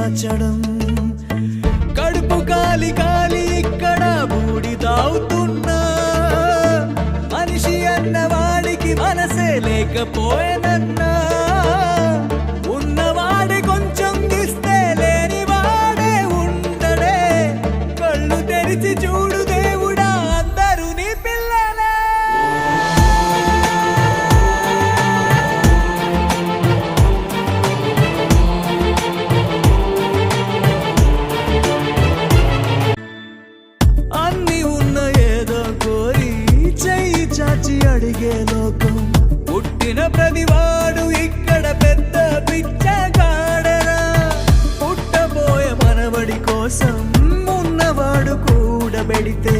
దాచడం కడుపు కాలి కాలి ఇక్కడ బూడిదావుతున్నా మనిషి అన్నవాడికి మనసే లేకపోయేనన్నా ఉన్నవాడి కొంచెం ఇస్తే లేనివాడే ఉండడే కళ్ళు తెరిచి చూడు దేవుడా అందరూ నీ పిల్లలే అన్ని ఉన్న ఏదో కోరి చెయ్యి చాచి అడిగే లోకం పుట్టిన ప్రతివాడు ఇక్కడ పెద్ద పిచ్చగాడరా పుట్టబోయే మనవడి కోసం ఉన్నవాడు కూడబెడితే